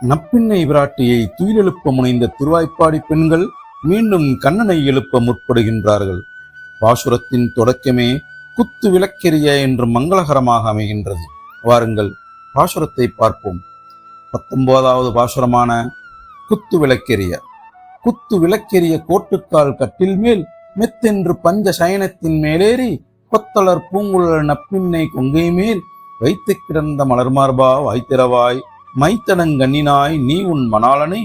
நப்பின்னை விராட்டியை துயிலெழுப்ப முனைந்த திருவாய்ப்பாடி பெண்கள் மீண்டும் கண்ணனை எழுப்ப முற்படுகின்றார்கள். பாசுரத்தின் தொடக்கமே குத்து விளக்கெரிய என்று மங்களகரமாக அமைகின்றது. வாருங்கள் பாசுரத்தை பார்ப்போம். 19வது பாசுரமான குத்து விளக்கெரிய. குத்து விளக்கெரிய கோட்டுக்கால் கட்டில் மேல் மெத்தென்று பஞ்ச சயனத்தின் மேலேறி கொத்தளர் பூங்குழல் நப்பின்னை கொங்கை மேல் வைத்து கிடந்த மலர்மார்பா வாய்த்திரவாய் மைத்தடங்கண்ணினாய் நீ உன் மணாளனை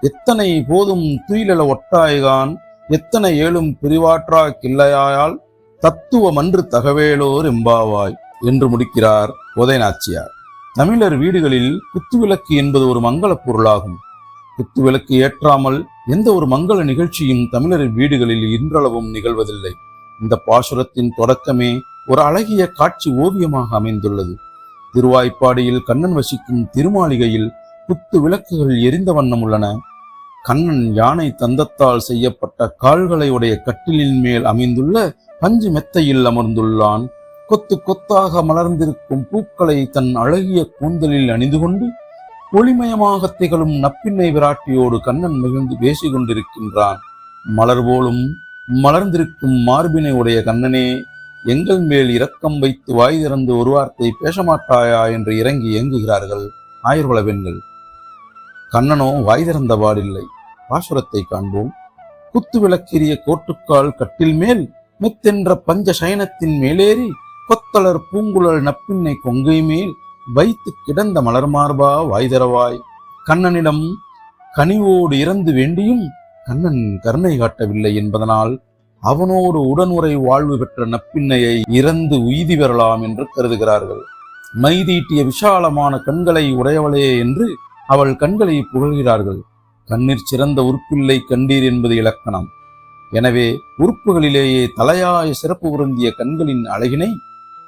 எத்தனை போதும் துயிலெழ ஒட்டாய்கான் எத்தனை ஏழும் பிரிவாற்றா கிள்ளையாயால் தத்துவமன்று தகவேலோர் எம்பாவாய் என்று முடிக்கிறார் கோதை நாச்சியார். தமிழர் வீடுகளில் குத்துவிளக்கு என்பது ஒரு மங்கள பொருளாகும். குத்துவிளக்கு ஏற்றாமல் எந்த ஒரு மங்கள நிகழ்ச்சியும் தமிழர் வீடுகளில் இன்றளவும் நிகழ்வதில்லை. இந்த பாசுரத்தின் தொடக்கமே ஒரு அழகிய காட்சி ஓவியமாக அமைந்துள்ளது. திருவாய்ப்பாடியில் கண்ணன் வசிக்கும் திருமாளிகையில் குத்து விளக்குகள் எரிந்த வண்ணம் உள்ளன. கண்ணன் யானை தந்தத்தால் செய்யப்பட்ட கால்களை உடைய கட்டிலின் மேல் அமைந்துள்ள பஞ்சு மெத்தையில் அமர்ந்துள்ளான். கொத்து கொத்தாக மலர்ந்திருக்கும் பூக்களை தன் அழகிய கூந்தலில் அணிந்து கொண்டு ஒளிமயமாக திகழும் நப்பின்னை விராட்டியோடு கண்ணன் மிகுந்து பேசிக் கொண்டிருக்கின்றான். மலர் போலும் மலர்ந்திருக்கும் மார்பினை உடைய கண்ணனே, எங்கள் மேல் இரக்கம் வைத்து வாய் திறந்து ஒரு வார்த்தை பேசமாட்டாயா என்று இறங்கி ஏங்குகிறார்கள் ஆயர்குல பெண்கள். கண்ணனோ வாய் திறந்த பாடில்லை. பாசுரத்தை காண்போம். குத்து விளக்கெரிய கோட்டுக்கால் கட்டில் மேல் மெத்தென்ற பஞ்ச சயனத்தின் மேலேறி கொத்தளர் பூங்குழல் நப்பின்னை கொங்கை மேல் வைத்து கிடந்த மலர்மார்பா வாய்தரவாய். கண்ணனிடம் கனிவோடு இறந்து வேண்டியும் கண்ணன் கருணை காட்டவில்லை என்பதனால் அவனோடு உடனுறை வாழ்வு பெற்ற நப்பின்னையை இறந்து உய்தி பெறலாம் என்று கருதுகிறார்கள். மைதீட்டிய விஷாலமான கண்களை உடையவளே என்று அவள் கண்களை புகழ்கிறார்கள். கண்ணீர் சிறந்த உறுப்பில்லை கண்டீர் என்பது இலக்கணம். எனவே உறுப்புகளிலேயே தலையாய சிறப்பு பொருந்திய கண்களின் அழகினை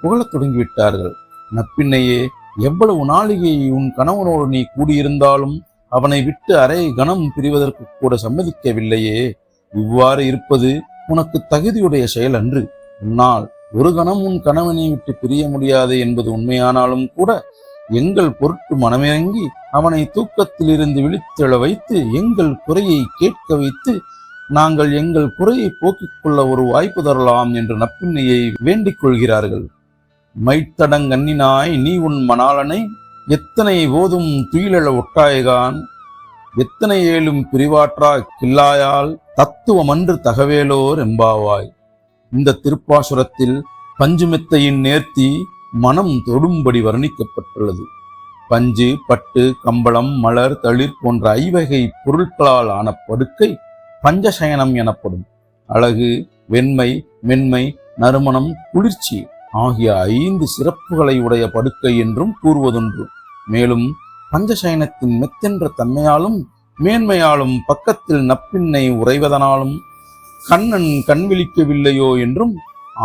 புகழத் தொடங்கிவிட்டார்கள். நப்பின்னையே, எவ்வளவு நாளிகை உன் கணவனோடு நீ கூடியிருந்தாலும் அவனை விட்டு அரை கணம் பிரிவதற்கு கூட சம்மதிக்கவில்லையே. இவ்வாறு இருப்பது உனக்கு தகுதியுடைய செயல் அன்று. உன்னால் ஒரு கணம் உன் கணவனை விட்டு பிரிய முடியாது என்பது உண்மையானாலும் கூட எங்கள் பொருட்டு மனமிறங்கி அவனை தூக்கத்திலிருந்து விழித்தெழ வைத்து எங்கள் குறையை கேட்க வைத்து நாங்கள் எங்கள் குறையை போக்கிக் கொள்ள ஒரு வாய்ப்பு தரலாம் என்று நப்பின்னையை வேண்டிக் கொள்கிறார்கள். மைத்தடங்கண்ணினாய் நீ உன் மணாளனை எத்தனை போதும் துயிலெழ ஒட்டாய்கான் எத்தனை ஏழும் பிரிவாற்றா கிள்ளாயால் தத்துவமன்று தகவேலோர் எம்பாவாய். இந்த திருப்பாசுரத்தில் பஞ்சுமெத்தையின் நேர்த்தி மனம் தொடும்படி வர்ணிக்கப்பட்டுள்ளது. பஞ்சு, பட்டு, கம்பளம், மலர், தளிர் போன்ற ஐவகை பொருட்களால் ஆன படுக்கை பஞ்சசயனம் எனப்படும். அழகு, வெண்மை, மென்மை, நறுமணம், குளிர்ச்சி ஆகிய 5 சிறப்புகளை உடைய படுக்கை என்றும் கூறுவதொன்று. மேலும் பஞ்சசயனத்தின் மெத்தென்ற தன்மையாலும் மேன்மையாலும் பக்கத்தில் நப்பின்னை உறைவதனாலும் கண்ணன் கண்விழிக்கவில்லையோ என்றும்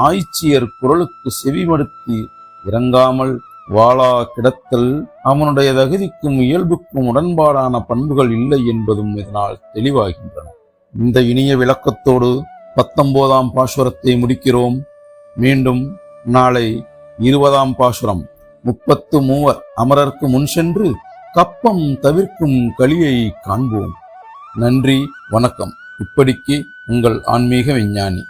ஆய்ச்சியர் குரலுக்கு செவிமடுத்தி இறங்காமல் வாளா கிடத்தல் அவனுடைய தகுதிக்கும் இயல்புக்கும் உடன்பாடான பண்புகள் இல்லை என்பதும் இதனால் தெளிவாகின்றன. இந்த இனிய விளக்கத்தோடு 19ஆம் பாசுரத்தை முடிக்கிறோம். மீண்டும் நாளை 20ஆம் பாசுரம் 33 அமரர்க்கு முன் சென்று கப்பம் தவிர்க்கும் களியை காண்போம். நன்றி, வணக்கம். இப்படிக்கு உங்கள் ஆன்மீக விஞ்ஞானி.